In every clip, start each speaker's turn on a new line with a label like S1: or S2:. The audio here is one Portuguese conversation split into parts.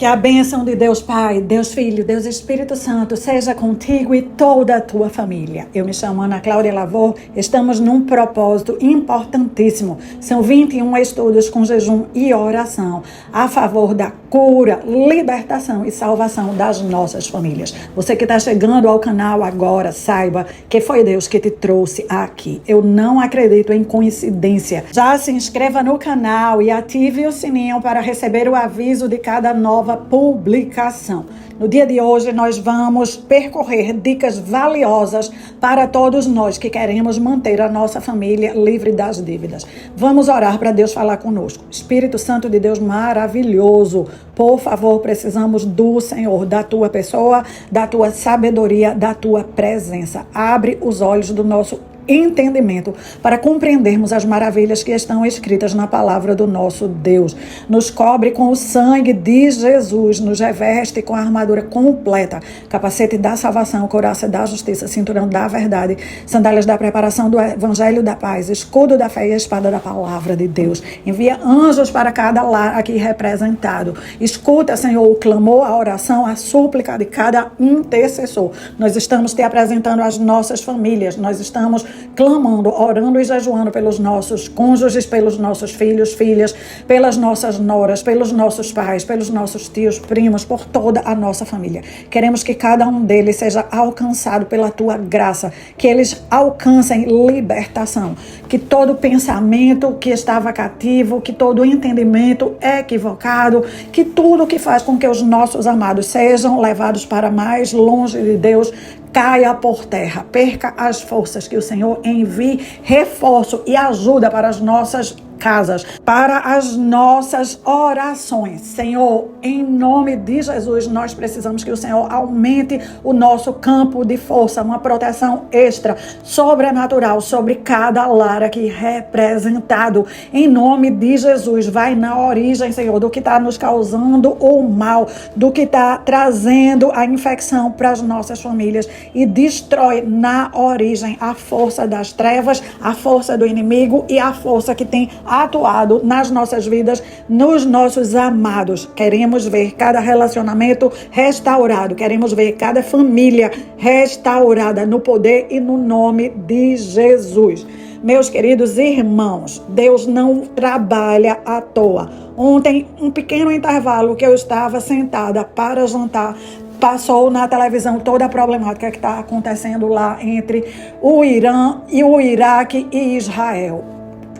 S1: Que a bênção de Deus Pai, Deus Filho, Deus Espírito Santo seja contigo e toda a tua família. Eu me chamo Ana Cláudia Lavor, estamos num propósito importantíssimo. São 21 estudos com jejum e oração a favor da cura, libertação e salvação das nossas famílias. Você que está chegando ao canal agora, saiba que foi Deus que te trouxe aqui. Eu não acredito em coincidência. Já se inscreva no canal e ative o sininho para receber o aviso de cada nova publicação. No dia de hoje nós vamos percorrer dicas valiosas para todos nós que queremos manter a nossa família livre das dívidas. Vamos orar para Deus falar conosco. Espírito Santo de Deus maravilhoso, por favor, precisamos do Senhor, da tua pessoa, da tua sabedoria, da tua presença. Abre os olhos do nosso entendimento para compreendermos as maravilhas que estão escritas na palavra do nosso Deus. Nos cobre com o sangue de Jesus, nos reveste com a armadura completa, capacete da salvação, couraça da justiça, cinturão da verdade, sandálias da preparação do evangelho da paz, escudo da fé e a espada da palavra de Deus. Envia anjos para cada lar aqui representado. Escuta, Senhor, o clamor, a oração, a súplica de cada intercessor. Nós estamos te apresentando as nossas famílias, nós estamos clamando, orando e jejuando pelos nossos cônjuges, pelos nossos filhos, filhas, pelas nossas noras, pelos nossos pais, pelos nossos tios, primos, por toda a nossa família. Queremos que cada um deles seja alcançado pela tua graça, que eles alcancem libertação, que todo pensamento que estava cativo, que todo entendimento equivocado, que tudo que faz com que os nossos amados sejam levados para mais longe de Deus, caia por terra, perca as forças, que o Senhor envie reforço e ajuda para as nossas casas, para as nossas orações. Senhor, em nome de Jesus, nós precisamos que o Senhor aumente o nosso campo de força, uma proteção extra, sobrenatural, sobre cada lar aqui representado. Em nome de Jesus, vai na origem, Senhor, do que está nos causando o mal, do que está trazendo a infecção para as nossas famílias e destrói na origem a força das trevas, a força do inimigo e a força que tem atuado nas nossas vidas, nos nossos amados. Queremos ver cada relacionamento restaurado, queremos ver cada família restaurada no poder e no nome de Jesus. Meus queridos irmãos, Deus não trabalha à toa. Ontem, um pequeno intervalo que eu estava sentada para jantar, passou na televisão toda a problemática que está acontecendo lá entre o Irã e o Iraque e Israel.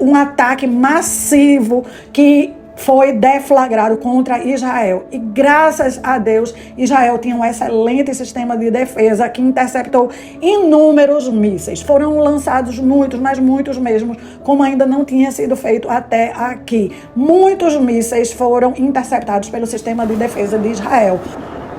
S1: Um ataque massivo que foi deflagrado contra Israel. E graças a Deus, Israel tinha um excelente sistema de defesa que interceptou inúmeros mísseis. Foram lançados muitos, mas muitos mesmo, como ainda não tinha sido feito até aqui. Muitos mísseis foram interceptados pelo sistema de defesa de Israel.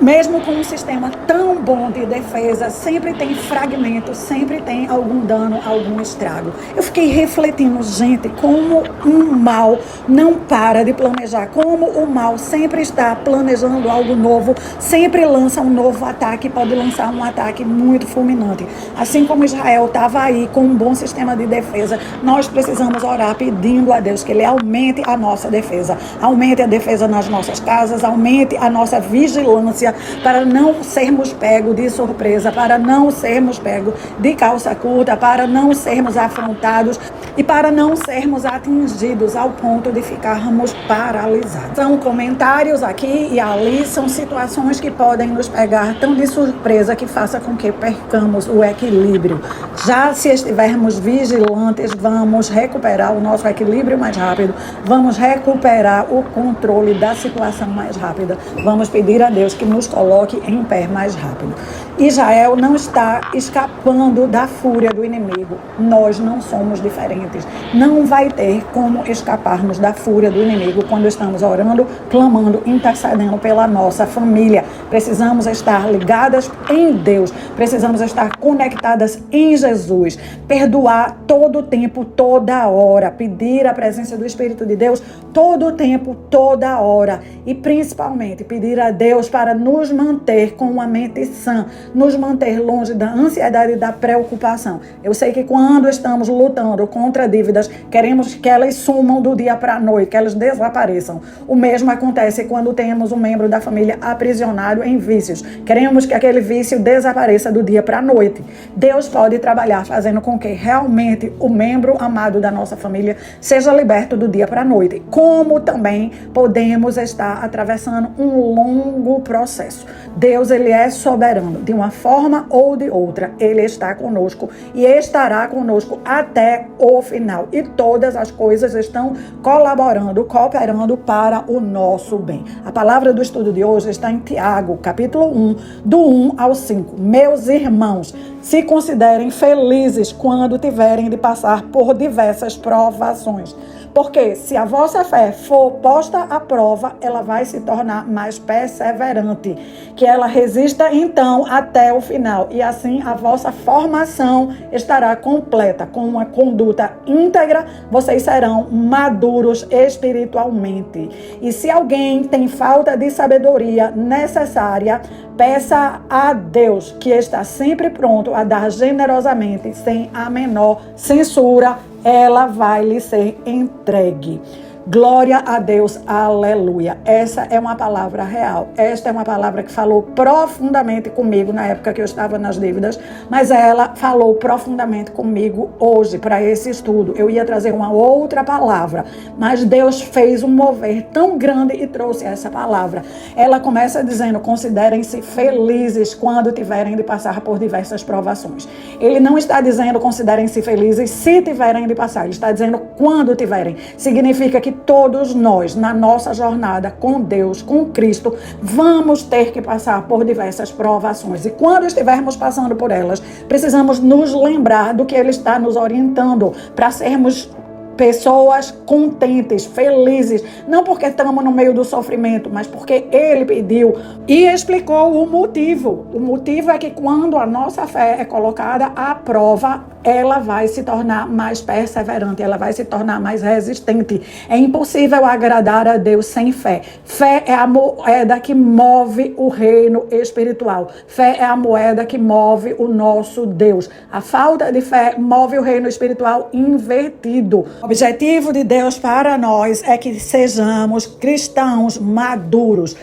S1: Mesmo com um sistema tão bom de defesa, sempre tem fragmento, sempre tem algum dano, algum estrago. Eu fiquei refletindo, gente, como o mal não para de planejar, como o mal sempre está planejando algo novo, sempre lança um novo ataque, pode lançar um ataque muito fulminante. Assim como Israel estava aí com um bom sistema de defesa, nós precisamos orar pedindo a Deus que Ele aumente a nossa defesa, aumente a defesa nas nossas casas, aumente a nossa vigilância, para não sermos pegos de surpresa, para não sermos pegos de calça curta, para não sermos afrontados e para não sermos atingidos ao ponto de ficarmos paralisados. São comentários aqui e ali, são situações que podem nos pegar tão de surpresa que faça com que percamos o equilíbrio. Já se estivermos vigilantes, vamos recuperar o nosso equilíbrio mais rápido, vamos recuperar o controle da situação mais rápida, vamos pedir a Deus que nos coloque em pé mais rápido. Israel não está escapando da fúria do inimigo. Nós não somos diferentes. Não vai ter como escaparmos da fúria do inimigo quando estamos orando, clamando, intercedendo pela nossa família. Precisamos estar ligadas em Deus. Precisamos estar conectadas em Jesus. Perdoar todo o tempo, toda hora. Pedir a presença do Espírito de Deus todo o tempo, toda hora. E principalmente pedir a Deus para nos manter com uma mente sã, nos manter longe da ansiedade e da preocupação. Eu sei que quando estamos lutando contra dívidas, queremos que elas sumam do dia para a noite, que elas desapareçam. O mesmo acontece quando temos um membro da família aprisionado em vícios. Queremos que aquele vício desapareça do dia para a noite. Deus pode trabalhar fazendo com que realmente o membro amado da nossa família seja liberto do dia para a noite. Como também podemos estar atravessando um longo processo. Deus, ele é soberano. De uma forma ou de outra, ele está conosco e estará conosco até o final. E todas as coisas estão colaborando, cooperando para o nosso bem. A palavra do estudo de hoje está em Tiago, capítulo 1, do 1 ao 5. Meus irmãos, se considerem felizes quando tiverem de passar por diversas provações. Porque se a vossa fé for posta à prova, ela vai se tornar mais perseverante, que ela resista então até o final. E assim a vossa formação estará completa. Com uma conduta íntegra, vocês serão maduros espiritualmente. E se alguém tem falta de sabedoria necessária, peça a Deus, que está sempre pronto a dar generosamente, sem a menor censura, ela vai lhe ser entregue. Glória a Deus, aleluia. Essa é uma palavra real. Esta é uma palavra que falou profundamente comigo na época que eu estava nas dívidas, mas ela falou profundamente comigo hoje para esse estudo. Eu ia trazer uma outra palavra, mas Deus fez um mover tão grande e trouxe essa palavra. Ela começa dizendo: considerem-se felizes quando tiverem de passar por diversas provações. Ele não está dizendo considerem-se felizes se tiverem de passar. Ele está dizendo quando tiverem. Significa que todos nós, na nossa jornada com Deus, com Cristo, vamos ter que passar por diversas provações. E quando estivermos passando por elas, precisamos nos lembrar do que Ele está nos orientando para sermos pessoas contentes, felizes, não porque estamos no meio do sofrimento, mas porque Ele pediu e explicou o motivo. O motivo é que quando a nossa fé é colocada à prova, ela vai se tornar mais perseverante, ela vai se tornar mais resistente. É impossível agradar a Deus sem fé. Fé é a moeda que move o reino espiritual. Fé é a moeda que move o nosso Deus. A falta de fé move o reino espiritual invertido. O objetivo de Deus para nós é que sejamos cristãos maduros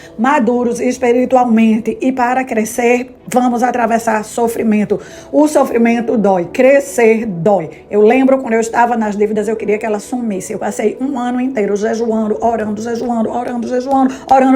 S1: espiritualmente, e para crescer vamos atravessar sofrimento. O sofrimento dói, crescer dói. Eu lembro quando eu estava nas dívidas, eu queria que ela sumisse. Eu passei um ano inteiro jejuando, orando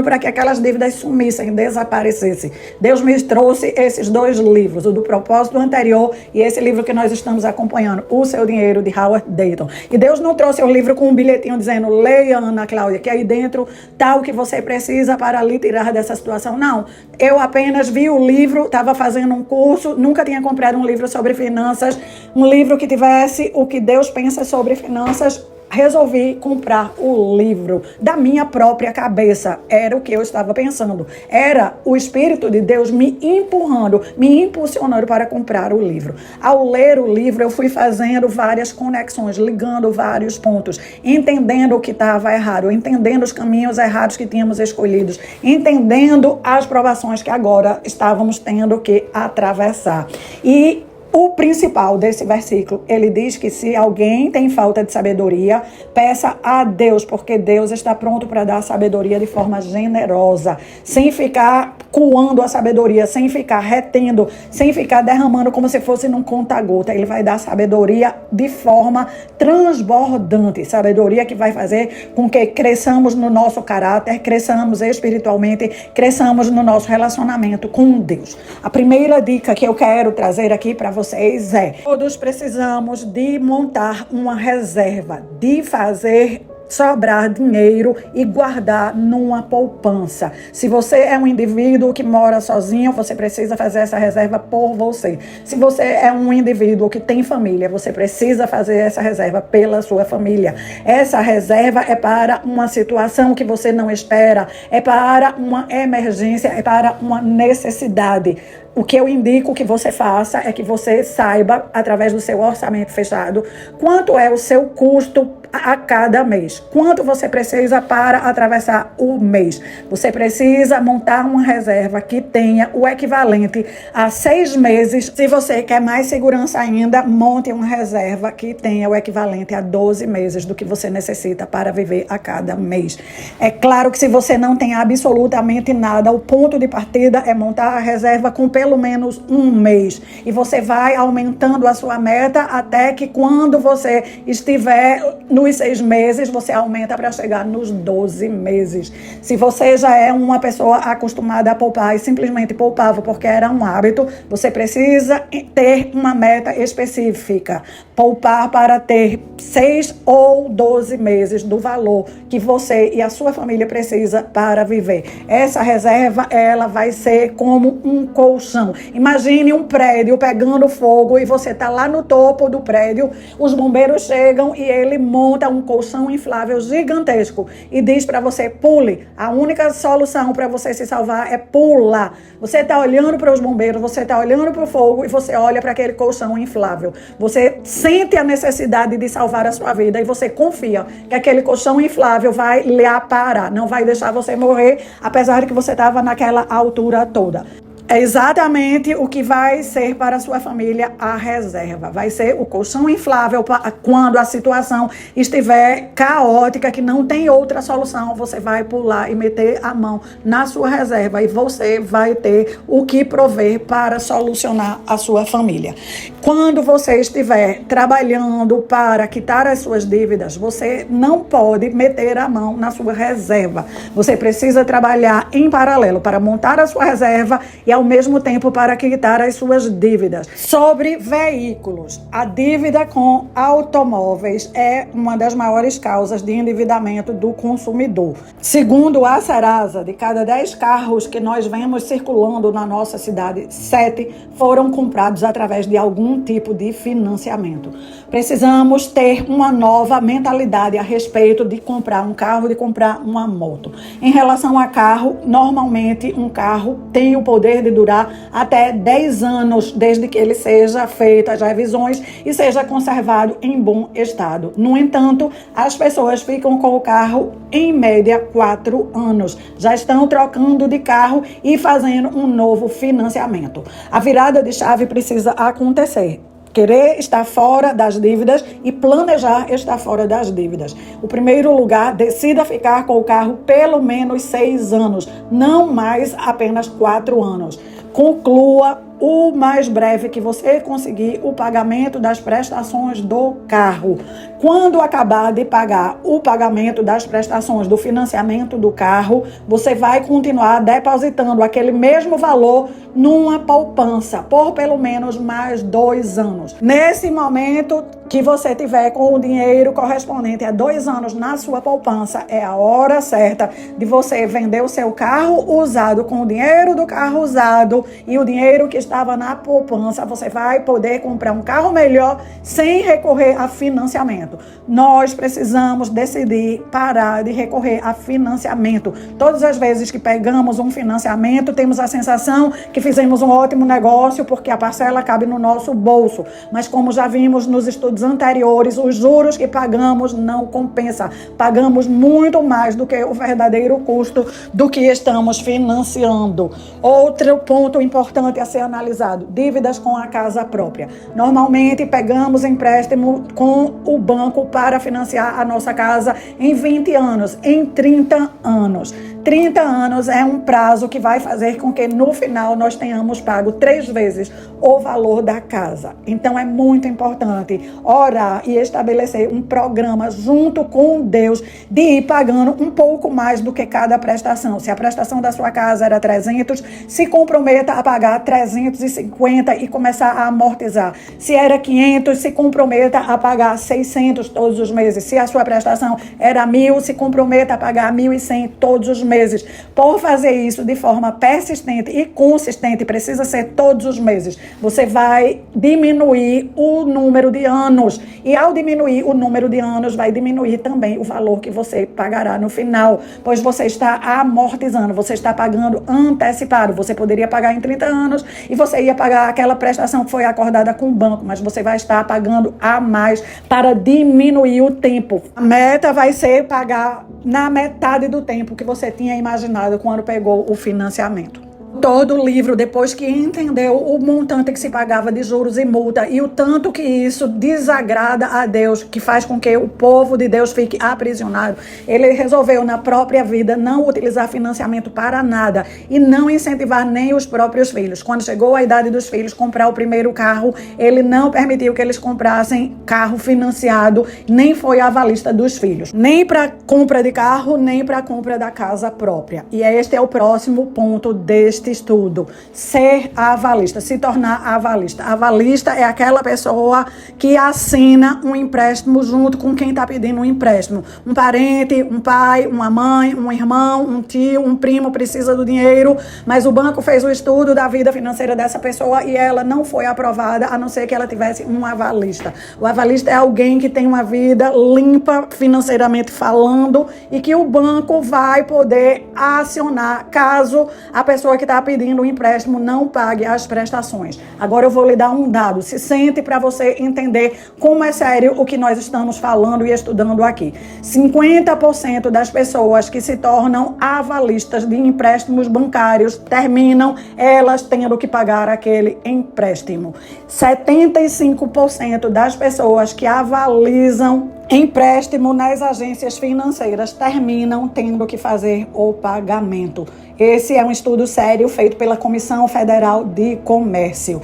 S1: para que aquelas dívidas sumissem, desaparecessem. Deus me trouxe esses dois livros, o do propósito anterior e esse livro que nós estamos acompanhando, O Seu Dinheiro, de Howard Dayton. E Deus não trouxe o livro com um bilhetinho dizendo: leia, Ana Cláudia, que aí dentro está o que você precisa para lhe tirar dessa situação. Não, eu apenas vi o livro, estava fazendo um curso, nunca tinha comprado um livro sobre finanças, um livro que tivesse o que Deus pensa sobre finanças. Resolvi comprar o livro da minha própria cabeça. Era o que eu estava pensando. Era o Espírito de Deus me empurrando, me impulsionando para comprar o livro. Ao ler o livro, eu fui fazendo várias conexões, ligando vários pontos, entendendo o que estava errado, entendendo os caminhos errados que tínhamos escolhidos, entendendo as provações que agora estávamos tendo que atravessar. E o principal desse versículo, ele diz que se alguém tem falta de sabedoria, peça a Deus, porque Deus está pronto para dar sabedoria de forma generosa, sem ficar coando a sabedoria, sem ficar retendo, sem ficar derramando como se fosse num conta-gota. Ele vai dar sabedoria de forma transbordante, sabedoria que vai fazer com que cresçamos no nosso caráter, cresçamos espiritualmente, cresçamos no nosso relacionamento com Deus. A primeira dica que eu quero trazer aqui para vocês é: todos precisamos de montar uma reserva, de fazer sobrar dinheiro e guardar numa poupança. Se você é um indivíduo que mora sozinho, você precisa fazer essa reserva por você. Se você é um indivíduo que tem família, você precisa fazer essa reserva pela sua família. Essa reserva é para uma situação que você não espera, é para uma emergência, é para uma necessidade. O que eu indico que você faça é que você saiba, através do seu orçamento fechado, quanto é o seu custo a cada mês. Quanto você precisa para atravessar o mês. Você precisa montar uma reserva que tenha o equivalente a 6 meses. Se você quer mais segurança ainda, monte uma reserva que tenha o equivalente a 12 meses do que você necessita para viver a cada mês. É claro que se você não tem absolutamente nada, o ponto de partida é montar a reserva com pelo menos um mês. E você vai aumentando a sua meta até que quando você estiver nos 6 meses, você aumenta para chegar nos 12 meses. Se você já é uma pessoa acostumada a poupar e simplesmente poupava porque era um hábito, você precisa ter uma meta específica. Poupar para ter 6 ou 12 meses do valor que você e a sua família precisa para viver. Essa reserva, ela vai ser como um colchão. Imagine um prédio pegando fogo e você está lá no topo do prédio, os bombeiros chegam e ele monta um colchão inflável gigantesco e diz para você, pule. A única solução para você se salvar é pular. Você está olhando para os bombeiros, você está olhando para o fogo e você olha para aquele colchão inflável. Você sente a necessidade de salvar a sua vida e você confia que aquele colchão inflável vai lhe aparar, não vai deixar você morrer, apesar de que você estava naquela altura toda. É exatamente o que vai ser para a sua família a reserva. Vai ser o colchão inflável quando a situação estiver caótica, que não tem outra solução. Você vai pular e meter a mão na sua reserva e você vai ter o que prover para solucionar a sua família. Quando você estiver trabalhando para quitar as suas dívidas, você não pode meter a mão na sua reserva. Você precisa trabalhar em paralelo para montar a sua reserva e ao mesmo tempo para quitar as suas dívidas. Sobre veículos, a dívida com automóveis é uma das maiores causas de endividamento do consumidor. Segundo a Serasa, de cada 10 carros que nós vemos circulando na nossa cidade, 7 foram comprados através de algum tipo de financiamento. Precisamos ter uma nova mentalidade a respeito de comprar um carro, de comprar uma moto. Em relação a carro, normalmente um carro tem o poder de durar até 10 anos, desde que ele seja feito as revisões e seja conservado em bom estado. No entanto, as pessoas ficam com o carro em média 4 anos. Já estão trocando de carro e fazendo um novo financiamento. A virada de chave precisa acontecer. Querer estar fora das dívidas e planejar estar fora das dívidas. O primeiro lugar, decida ficar com o carro pelo menos 6 anos, não mais apenas 4 anos. Conclua o mais breve que você conseguir o pagamento das prestações do carro. Quando acabar de pagar o pagamento das prestações do financiamento do carro, você vai continuar depositando aquele mesmo valor numa poupança por pelo menos mais 2 anos. Nesse momento que você tiver com o dinheiro correspondente a 2 anos na sua poupança, é a hora certa de você vender o seu carro usado com o dinheiro do carro usado e o dinheiro que estava na poupança. Você vai poder comprar um carro melhor sem recorrer a financiamento. Nós precisamos decidir parar de recorrer a financiamento. Todas as vezes que pegamos um financiamento, temos a sensação que fizemos um ótimo negócio porque a parcela cabe no nosso bolso. Mas como já vimos nos estudos anteriores, os juros que pagamos não compensa. Pagamos muito mais do que o verdadeiro custo do que estamos financiando. Outro ponto importante a ser analisado: dívidas com a casa própria. Normalmente pegamos empréstimo com o banco para financiar a nossa casa em 20 anos, em 30 anos. 30 anos é um prazo que vai fazer com que no final nós tenhamos pago 3 vezes o valor da casa. Então é muito importante orar e estabelecer um programa junto com Deus de ir pagando um pouco mais do que cada prestação. Se a prestação da sua casa era 300, se comprometa a pagar 350 e começar a amortizar. Se era 500, se comprometa a pagar 600 todos os meses. Se a sua prestação era 1.000, se comprometa a pagar 1.100 todos os meses. meses. Por fazer isso de forma persistente e consistente, precisa ser todos os meses, você vai diminuir o número de anos. E ao diminuir o número de anos, vai diminuir também o valor que você pagará no final, pois você está amortizando, você está pagando antecipado. Você poderia pagar em 30 anos e você ia pagar aquela prestação que foi acordada com o banco, mas você vai estar pagando a mais para diminuir o tempo. A meta vai ser pagar na metade do tempo que você tinha imaginado quando pegou o financiamento. Todo o livro, depois que entendeu o montante que se pagava de juros e multa e o tanto que isso desagrada a Deus, que faz com que o povo de Deus fique aprisionado, ele resolveu na própria vida não utilizar financiamento para nada e não incentivar nem os próprios filhos. Quando chegou a idade dos filhos comprar o primeiro carro, ele não permitiu que eles comprassem carro financiado, nem foi avalista dos filhos, nem para compra de carro, nem para compra da casa própria. E este é o próximo ponto deste estudo: ser avalista, se tornar avalista. Avalista é aquela pessoa que assina um empréstimo junto com quem está pedindo um empréstimo. Um parente, um pai, uma mãe, um irmão, um tio, um primo precisa do dinheiro, mas o banco fez o estudo da vida financeira dessa pessoa e ela não foi aprovada, a não ser que ela tivesse um avalista. O avalista é alguém que tem uma vida limpa financeiramente falando e que o banco vai poder acionar caso a pessoa que está pedindo um empréstimo não pague as prestações. Agora eu vou lhe dar um dado. Se sente para você entender como é sério o que nós estamos falando e estudando aqui. 50% das pessoas que se tornam avalistas de empréstimos bancários terminam elas tendo que pagar aquele empréstimo. 75% das pessoas que avalizam empréstimo nas agências financeiras terminam tendo que fazer o pagamento. Esse é um estudo sério feito pela Comissão Federal de Comércio.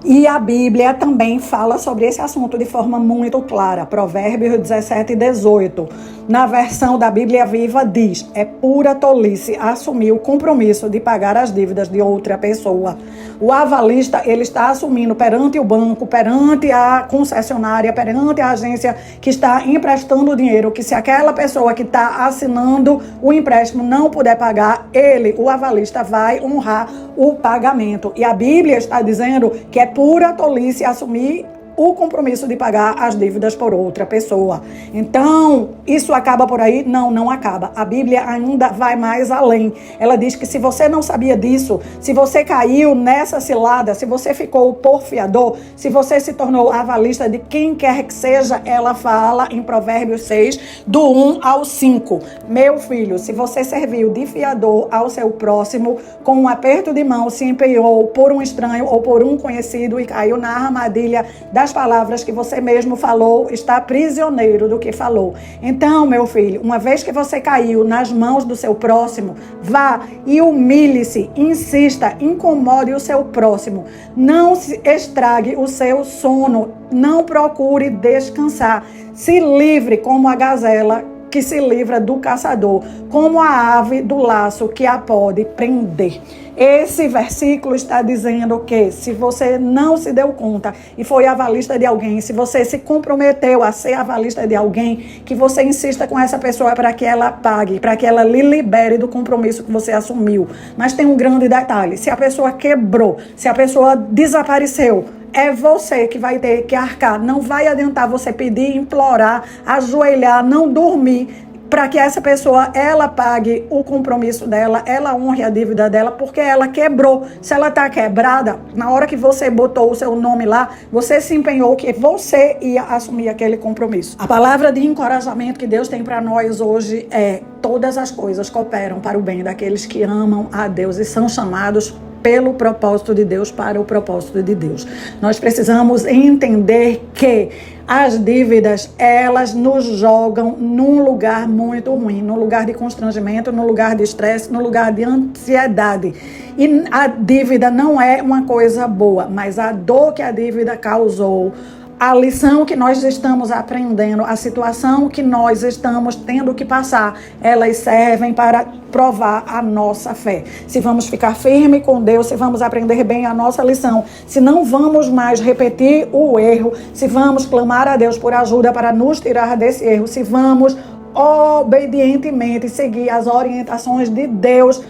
S1: E a Bíblia também fala sobre esse assunto de forma muito clara. Provérbios 17 e 18. Na versão da Bíblia Viva diz: é pura tolice assumir o compromisso de pagar as dívidas de outra pessoa. O avalista, ele está assumindo perante o banco, perante a concessionária, perante a agência que está emprestando o dinheiro, que se aquela pessoa que está assinando o empréstimo não puder pagar, ele, o avalista, vai honrar o pagamento. E a Bíblia está dizendo que é pura tolice assumir o compromisso de pagar as dívidas por outra pessoa. Então, isso acaba por aí? Não, não acaba. A Bíblia ainda vai mais além. Ela diz que se você não sabia disso, se você caiu nessa cilada, se você ficou porfiador, se você se tornou avalista de quem quer que seja, ela fala em Provérbios 6, do 1 ao 5. Meu filho, se você serviu de fiador ao seu próximo, com um aperto de mão se empenhou por um estranho ou por um conhecido e caiu na armadilha das palavras que você mesmo falou, está prisioneiro do que falou. Então, meu filho, uma vez que você caiu nas mãos do seu próximo, vá e humilhe-se, insista, incomode o seu próximo. Não se estrague o seu sono, não procure descansar. Se livre como a gazela que se livra do caçador, como a ave do laço que a pode prender. Esse versículo está dizendo que se você não se deu conta e foi avalista de alguém, se você se comprometeu a ser avalista de alguém, que você insista com essa pessoa para que ela pague, para que ela lhe libere do compromisso que você assumiu. Mas tem um grande detalhe: se a pessoa quebrou, se a pessoa desapareceu, é você que vai ter que arcar. Não vai adiantar você pedir, implorar, ajoelhar, não dormir, para que essa pessoa, ela pague o compromisso dela, ela honre a dívida dela, porque ela quebrou. Se ela está quebrada, na hora que você botou o seu nome lá, você se empenhou que você ia assumir aquele compromisso. A palavra de encorajamento que Deus tem para nós hoje é: todas as coisas cooperam para o bem daqueles que amam a Deus e são chamados pelo propósito de Deus, para o propósito de Deus. Nós precisamos entender que as dívidas, elas nos jogam num lugar muito ruim, num lugar de constrangimento, num lugar de estresse, num lugar de ansiedade. E a dívida não é uma coisa boa, mas a dor que a dívida causou, a lição que nós estamos aprendendo, a situação que nós estamos tendo que passar, elas servem para provar a nossa fé. Se vamos ficar firme com Deus, se vamos aprender bem a nossa lição, se não vamos mais repetir o erro, se vamos clamar a Deus por ajuda para nos tirar desse erro, se vamos obedientemente seguir as orientações de Deus,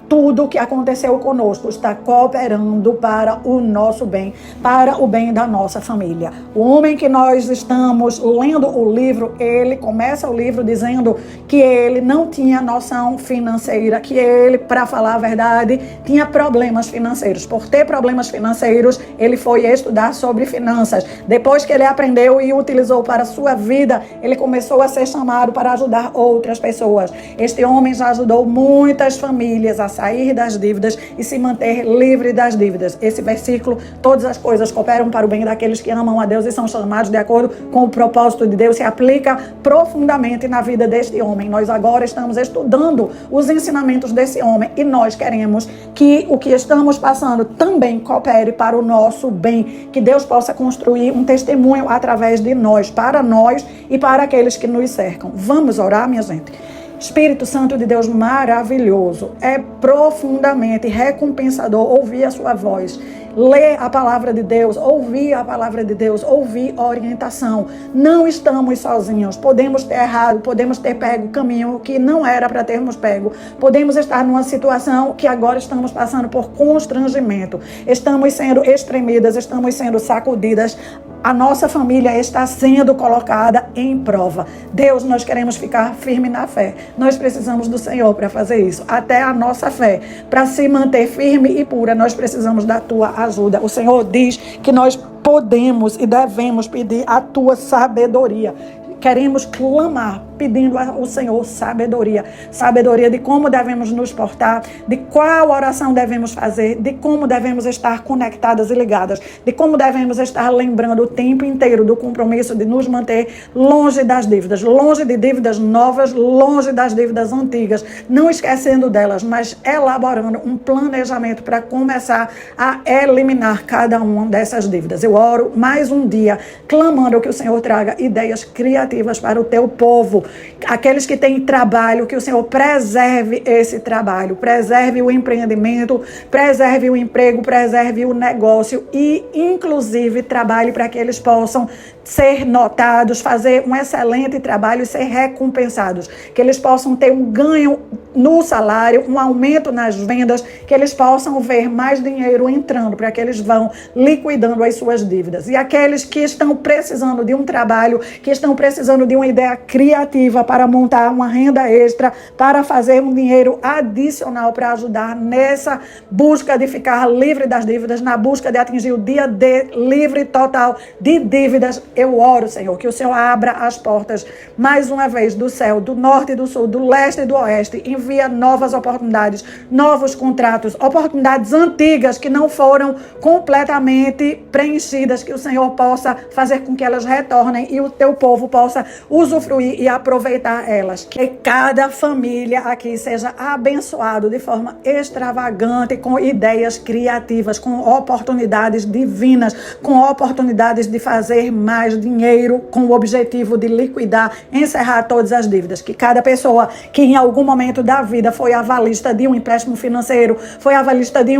S1: tudo que aconteceu conosco está cooperando para o nosso bem, para o bem da nossa família. O homem que nós estamos lendo o livro, ele começa o livro dizendo que ele não tinha noção financeira, que ele, para falar a verdade, tinha problemas financeiros. Por ter problemas financeiros, ele foi estudar sobre finanças. Depois que ele aprendeu e utilizou para a sua vida, ele começou a ser chamado para ajudar outras pessoas. Este homem já ajudou muitas famílias a sair das dívidas e se manter livre das dívidas. Esse versículo, todas as coisas cooperam para o bem daqueles que amam a Deus e são chamados de acordo com o propósito de Deus, se aplica profundamente na vida deste homem. Nós agora estamos estudando os ensinamentos desse homem e nós queremos que o que estamos passando também coopere para o nosso bem, que Deus possa construir um testemunho através de nós, para nós e para aqueles que nos cercam. Vamos orar, minha gente? Espírito Santo de Deus maravilhoso, é profundamente recompensador ouvir a sua voz, ler a palavra de Deus, ouvir a palavra de Deus, ouvir orientação. Não estamos sozinhos, podemos ter errado, podemos ter pego o caminho que não era para termos pego, podemos estar numa situação que agora estamos passando por constrangimento, estamos sendo espremidas, estamos sendo sacudidas. A nossa família está sendo colocada em prova. Deus, nós queremos ficar firme na fé. Nós precisamos do Senhor para fazer isso. Até a nossa fé, para se manter firme e pura, nós precisamos da tua ajuda. O Senhor diz que nós podemos e devemos pedir a tua sabedoria. Queremos clamar, pedindo ao Senhor sabedoria. Sabedoria de como devemos nos portar, de qual oração devemos fazer, de como devemos estar conectadas e ligadas, de como devemos estar lembrando o tempo inteiro do compromisso de nos manter longe das dívidas, longe de dívidas novas, longe das dívidas antigas, não esquecendo delas, mas elaborando um planejamento para começar a eliminar cada uma dessas dívidas. Eu oro mais um dia, clamando que o Senhor traga ideias criativas para o teu povo, aqueles que têm trabalho, que o Senhor preserve esse trabalho, preserve o empreendimento, preserve o emprego, preserve o negócio e, inclusive, trabalhe para que eles possam ser notados, fazer um excelente trabalho e ser recompensados, que eles possam ter um ganho no salário, um aumento nas vendas, que eles possam ver mais dinheiro entrando, para que eles vão liquidando as suas dívidas. E aqueles que estão precisando de um trabalho, que estão precisando de uma ideia criativa para montar uma renda extra, para fazer um dinheiro adicional para ajudar nessa busca de ficar livre das dívidas, na busca de atingir o dia D livre total de dívidas, eu oro, Senhor, que o Senhor abra as portas mais uma vez do céu, do norte e do sul, do leste e do oeste, envia novas oportunidades, novos contratos, oportunidades antigas que não foram completamente preenchidas, que o Senhor possa fazer com que elas retornem e o teu povo possa usufruir e aproveitar elas. Que cada família aqui seja abençoado de forma extravagante, com ideias criativas, com oportunidades divinas, com oportunidades de fazer mais dinheiro, com o objetivo de liquidar, encerrar todas as dívidas. Que cada pessoa que em algum momento da vida foi avalista de um empréstimo financeiro, foi avalista de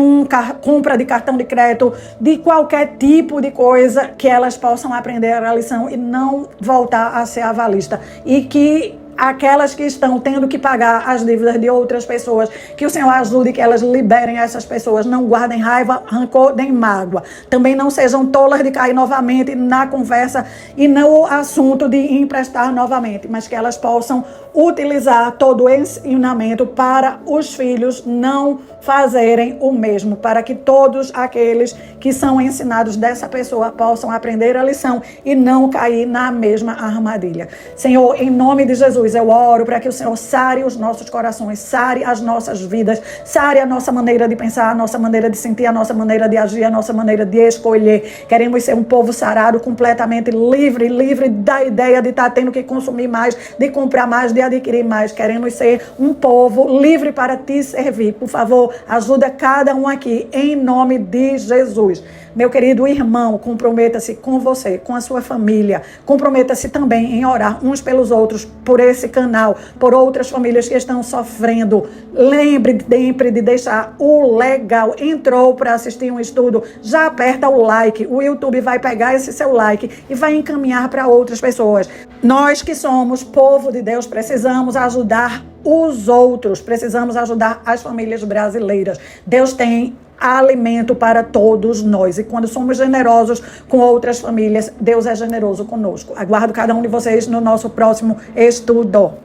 S1: compra de cartão de crédito, de qualquer tipo de coisa, que elas possam aprender a lição e não voltar a ser avalista. E que aquelas que estão tendo que pagar as dívidas de outras pessoas, que o Senhor ajude que elas liberem essas pessoas, não guardem raiva, rancor, nem mágoa. Também não sejam tolas de cair novamente na conversa e no assunto de emprestar novamente, mas que elas possam utilizar todo o ensinamento para os filhos não fazerem o mesmo, para que todos aqueles que são ensinados dessa pessoa possam aprender a lição e não cair na mesma armadilha. Senhor, em nome de Jesus, eu oro para que o Senhor sare os nossos corações, sare as nossas vidas, sare a nossa maneira de pensar, a nossa maneira de sentir, a nossa maneira de agir, a nossa maneira de escolher. Queremos ser um povo sarado, completamente livre da ideia de estar tendo que consumir mais, de comprar mais, de adquirir mais. Queremos ser um povo livre para te servir. Por favor, ajuda cada um aqui, em nome de Jesus. Meu querido irmão, comprometa-se com você, com a sua família. Comprometa-se também em orar uns pelos outros por esse esse canal por outras famílias que estão sofrendo. Lembre sempre de deixar o legal. Entrou para assistir um estudo, já aperta o like. O YouTube vai pegar esse seu like e vai encaminhar para outras pessoas. Nós que somos povo de Deus precisamos ajudar os outros, precisamos ajudar as famílias brasileiras. Deus tem alimento para todos nós. E quando somos generosos com outras famílias, Deus é generoso conosco. Aguardo cada um de vocês no nosso próximo estudo.